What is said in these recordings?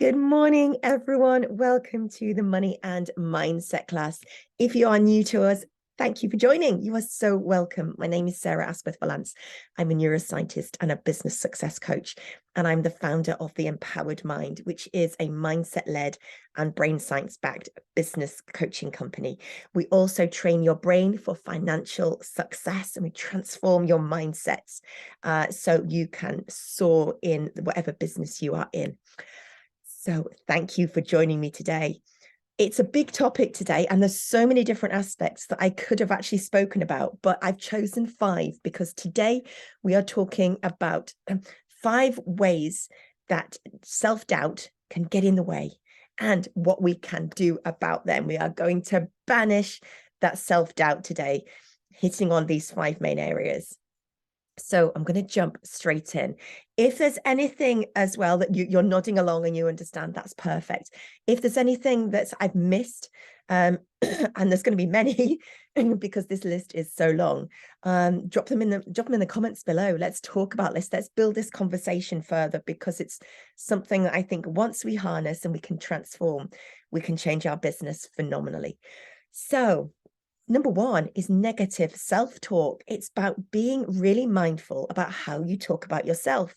Good morning, everyone. Welcome to the Money and Mindset class. If you are new to us, thank you for joining. You are so welcome. My name is Sarah Asquith-Vallance. I'm a neuroscientist and a business success coach, and I'm the founder of The Empowered Mind, which is a mindset-led and brain science-backed business coaching company. We also train your brain for financial success, and we transform your mindsets so you can soar in whatever business you are in. So thank you for joining me today. It's a big topic today, and there's so many different aspects that I could have actually spoken about, but I've chosen 5 because today we are talking about 5 ways that self-doubt can get in the way and what we can do about them. We are going to banish that self-doubt today, hitting on these 5 main areas. So I'm going to jump straight in. If there's anything as well that you're nodding along and you understand, that's perfect. If there's anything that I've missed, and there's going to be many because this list is so long, drop them in the comments below. Let's talk about this. Let's build this conversation further, because it's something that I think once we harness and we can transform, we can change our business phenomenally. So number 1 is negative self-talk. It's about being really mindful about how you talk about yourself.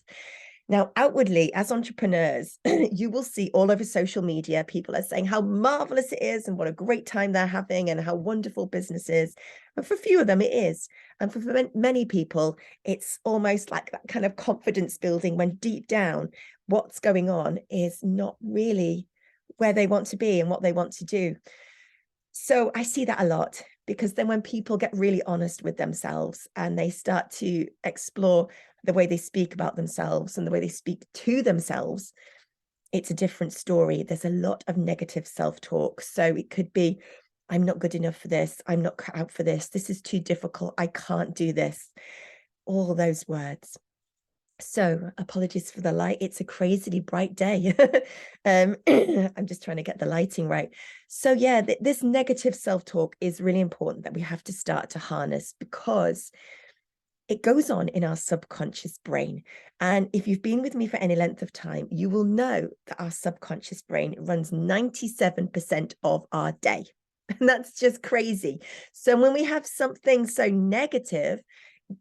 Now, outwardly, as entrepreneurs, you will see all over social media, people are saying how marvelous it is and what a great time they're having and how wonderful business is. And for a few of them, it is. And for many people, it's almost like that kind of confidence building when deep down, what's going on is not really where they want to be and what they want to do. So I see that a lot, because then when people get really honest with themselves and they start to explore the way they speak about themselves and the way they speak to themselves, it's a different story. There's a lot of negative self-talk. So it could be, I'm not good enough for this. I'm not cut out for this. This is too difficult. I can't do this. All those words. So apologies for the light. It's a crazily bright day. I'm just trying to get the lighting right. So yeah, this negative self-talk is really important that we have to start to harness, because it goes on in our subconscious brain. And if you've been with me for any length of time, you will know that our subconscious brain runs 97% of our day. And that's just crazy. So when we have something so negative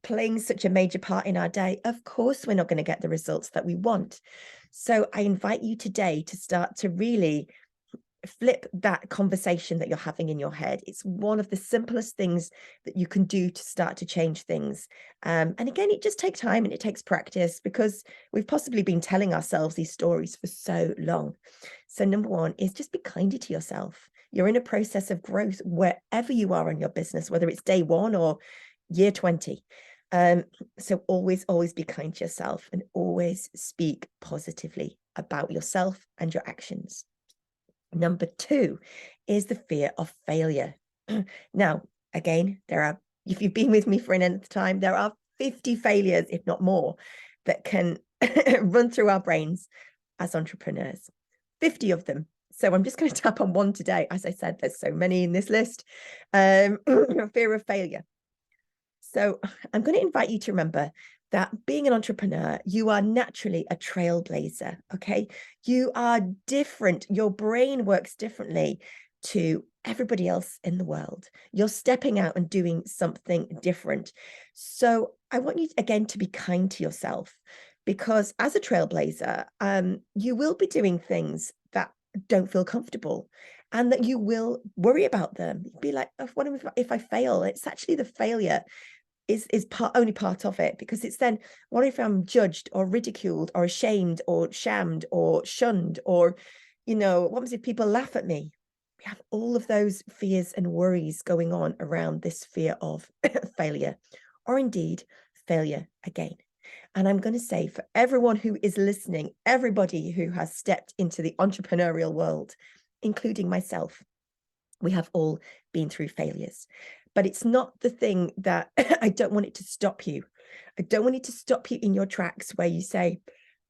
playing such a major part in our day, of course we're not going to get the results that we want. So I invite you today to start to really flip that conversation that you're having in your head. It's one of the simplest things that you can do to start to change things. And again, it just takes time and it takes practice, because we've possibly been telling ourselves these stories for so long. So number 1 is just be kinder to yourself. You're in a process of growth wherever you are in your business, whether it's day 1 or year 20. So always be kind to yourself and always speak positively about yourself and your actions. Number 2 is the fear of failure. Now, again, if you've been with me for an nth time, there are 50 failures, if not more, that can run through our brains as entrepreneurs. 50 of them. So I'm just going to tap on one today. As I said, there's so many in this list. Fear of failure. So I'm going to invite you to remember that being an entrepreneur, you are naturally a trailblazer, okay? You are different. Your brain works differently to everybody else in the world. You're stepping out and doing something different. So I want you, again, to be kind to yourself, because as a trailblazer, you will be doing things that don't feel comfortable, and that you will worry about them. You'll be like, oh, what if I fail? It's actually the failure is only part of it, because it's then, what if I'm judged or ridiculed or ashamed or shammed or shunned, or what happens if people laugh at me? We have all of those fears and worries going on around this fear of failure, or indeed failure again. And I'm going to say, for everyone who is listening, everybody who has stepped into the entrepreneurial world, including myself, we have all been through failures. But it's not the thing that I don't want it to stop you. I don't want it to stop you in your tracks where you say,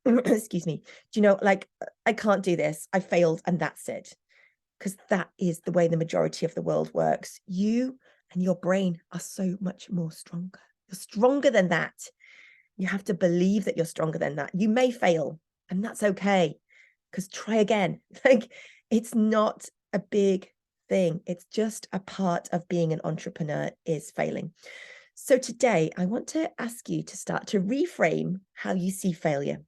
excuse me, I can't do this. I failed and that's it. Because that is the way the majority of the world works. You and your brain are so much more stronger. You're stronger than that. You have to believe that you're stronger than that. You may fail, and that's okay. because try again. Like, it's not a big thing. It's just a part of being an entrepreneur is failing. So today I want to ask you to start to reframe how you see failure.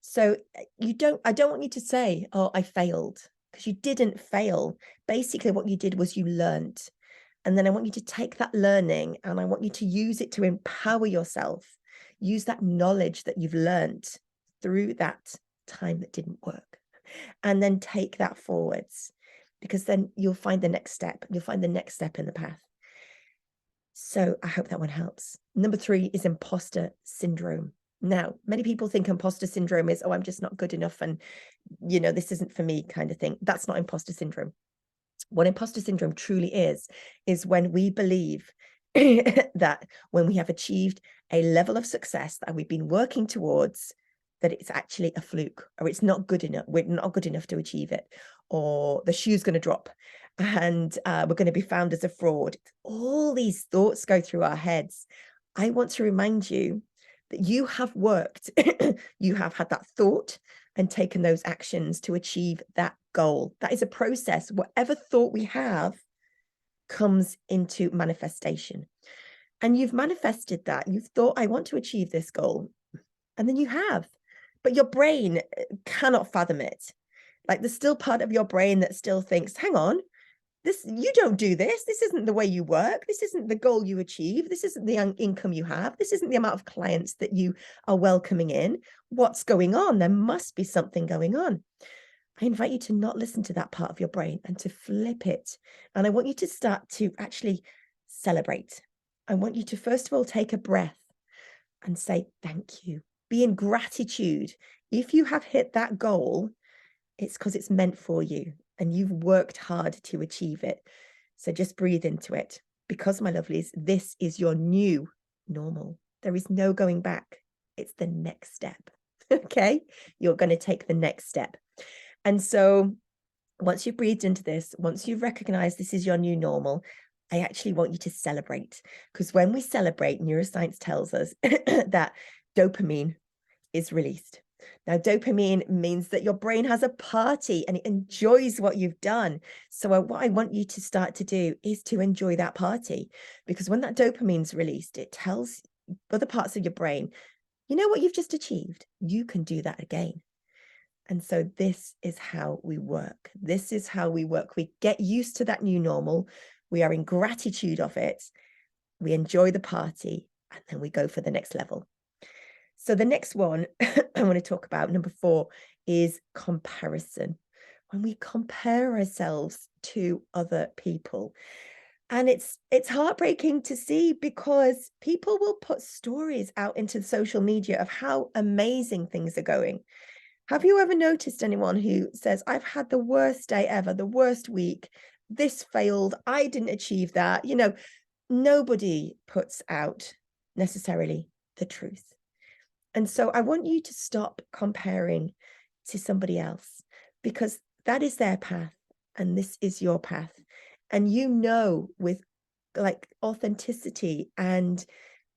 So I don't want you to say, oh, I failed, because you didn't fail. Basically, what you did was you learned. And then I want you to take that learning and I want you to use it to empower yourself. Use that knowledge that you've learned through that time that didn't work. And then take that forwards, because then you'll find the next step. You'll find the next step in the path. So I hope that one helps. Number 3 is imposter syndrome. Now, many people think imposter syndrome is, oh, I'm just not good enough and, this isn't for me kind of thing. That's not imposter syndrome. What imposter syndrome truly is when we believe that when we have achieved a level of success that we've been working towards, that it's actually a fluke, or it's not good enough. We're not good enough to achieve it, or the shoe's going to drop and we're going to be found as a fraud. All these thoughts go through our heads. I want to remind you that you have worked, you have had that thought and taken those actions to achieve that goal. That is a process. Whatever thought we have comes into manifestation. And you've manifested that. You've thought, I want to achieve this goal. And then you have. But your brain cannot fathom it. Like, there's still part of your brain that still thinks, hang on, you don't do this. This isn't the way you work. This isn't the goal you achieve. This isn't the income you have. This isn't the amount of clients that you are welcoming in. What's going on? There must be something going on. I invite you to not listen to that part of your brain and to flip it. And I want you to start to actually celebrate. I want you to, first of all, take a breath and say, thank you. Be in gratitude. If you have hit that goal, it's because it's meant for you and you've worked hard to achieve it. So just breathe into it, because, my lovelies, this is your new normal. There is no going back. It's the next step. Okay? You're going to take the next step. And so once you've breathed into this, once you've recognized this is your new normal, I actually want you to celebrate, because when we celebrate, neuroscience tells us that dopamine is released. Now, dopamine means that your brain has a party and it enjoys what you've done. So what I want you to start to do is to enjoy that party, because when that dopamine's released, it tells other parts of your brain, you know what you've just achieved? You can do that again. And so this is how we work. This is how we work. We get used to that new normal. We are in gratitude of it. We enjoy the party, and then we go for the next level. So the next one I want to talk about, number 4, is comparison. When we compare ourselves to other people. And it's heartbreaking to see, because people will put stories out into social media of how amazing things are going. Have you ever noticed anyone who says, I've had the worst day ever, the worst week, this failed, I didn't achieve that? Nobody puts out necessarily the truth. And so I want you to stop comparing to somebody else, because that is their path and this is your path. And with like authenticity and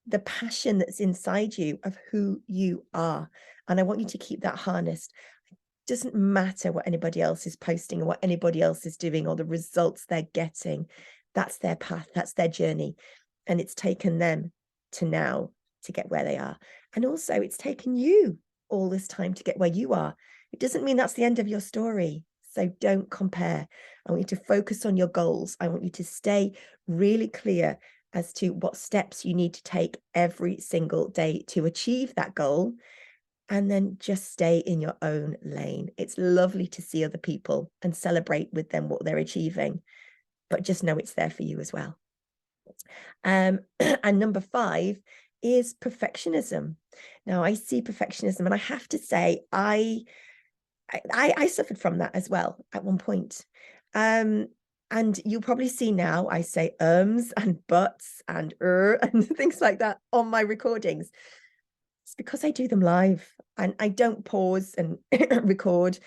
the passion that's inside you of who you are. And I want you to keep that harnessed. It doesn't matter what anybody else is posting or what anybody else is doing or the results they're getting. That's their path. That's their journey. And it's taken them to now to get where they are. And also it's taken you all this time to get where you are. It doesn't mean that's the end of your story. So don't compare. I want you to focus on your goals. I want you to stay really clear as to what steps you need to take every single day to achieve that goal. And then just stay in your own lane. It's lovely to see other people and celebrate with them what they're achieving, but just know it's there for you as well. And number 5 is perfectionism. Now, I see perfectionism, and I have to say, I suffered from that as well at one point. And you'll probably see now I say and buts and and things like that on my recordings. It's because I do them live and I don't pause and record,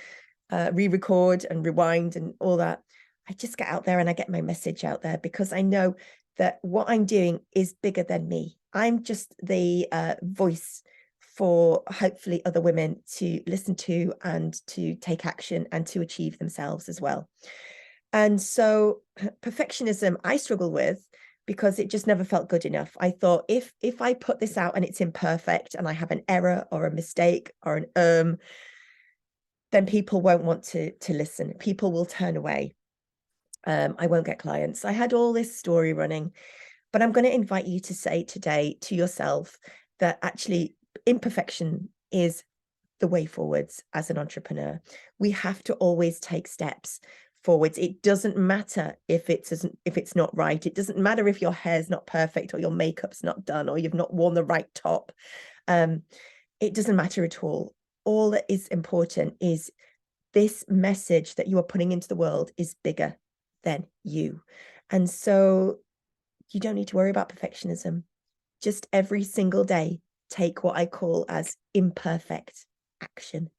re-record and rewind and all that. I just get out there and I get my message out there, because I know that what I'm doing is bigger than me. I'm just the voice for hopefully other women to listen to and to take action and to achieve themselves as well. And so perfectionism I struggle with because it just never felt good enough. I thought if I put this out and it's imperfect and I have an error or a mistake or an then people won't want to listen. People will turn away. I won't get clients. I had all this story running, but I'm going to invite you to say today to yourself that actually imperfection is the way forwards as an entrepreneur. We have to always take steps forwards. It doesn't matter if it's not right. It doesn't matter if your hair's not perfect or your makeup's not done or you've not worn the right top. It doesn't matter at all. All that is important is this message that you are putting into the world is bigger than you. And so you don't need to worry about perfectionism. Just every single day, take what I call as imperfect action.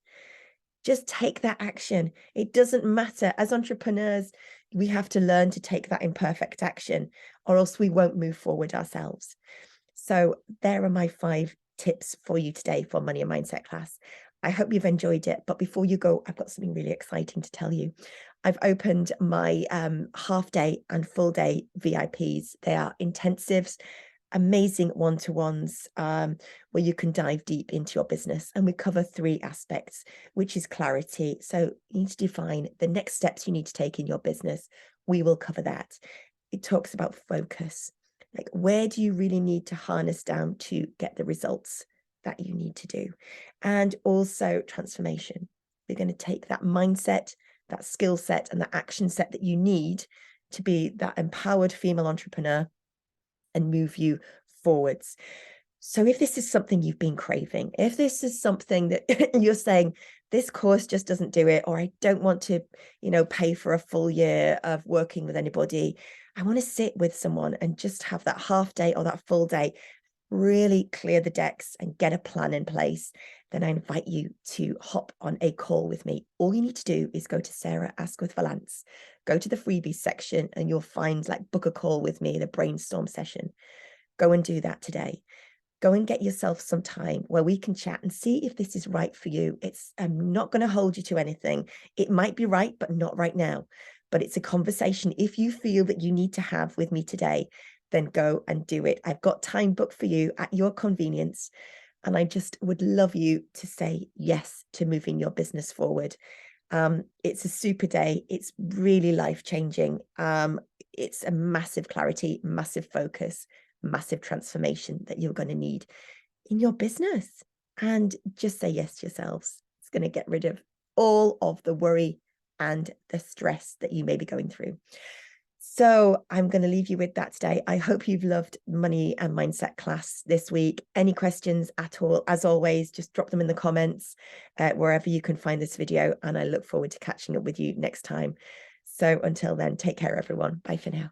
Just take that action. It doesn't matter. As entrepreneurs, we have to learn to take that imperfect action, or else we won't move forward ourselves. So there are my 5 tips for you today for Money and Mindset class. I hope you've enjoyed it. But before you go, I've got something really exciting to tell you. I've opened my half day and full day VIPs. They are intensives, amazing one-to-ones where you can dive deep into your business. And we cover 3 aspects, which is clarity. So you need to define the next steps you need to take in your business. We will cover that. It talks about focus. Like, where do you really need to harness down to get the results that you need to do? And also transformation. We're going to take that mindset, that skill set, and that action set that you need to be that empowered female entrepreneur and move you forwards. So if this is something you've been craving, if this is something that you're saying, this course just doesn't do it, or I don't want to, pay for a full year of working with anybody, I want to sit with someone and just have that half day or that full day, really clear the decks and get a plan in place, then I invite you to hop on a call with me. All you need to do is go to Sarah Asquith-Vallance, go to the freebies section, and you'll find book a call with me, the brainstorm session. Go and do that today. Go and get yourself some time where we can chat and see if this is right for you. I'm not going to hold you to anything. It might be right, but not right now. But it's a conversation if you feel that you need to have with me today, then go and do it. I've got time booked for you at your convenience. And I just would love you to say yes to moving your business forward. It's a super day. It's really life-changing. It's a massive clarity, massive focus, massive transformation that you're going to need in your business. And just say yes to yourselves. It's going to get rid of all of the worry and the stress that you may be going through. So I'm going to leave you with that today. I hope you've loved Money and Mindset class this week. Any questions at all, as always, just drop them in the comments wherever you can find this video. And I look forward to catching up with you next time. So until then, take care, everyone. Bye for now.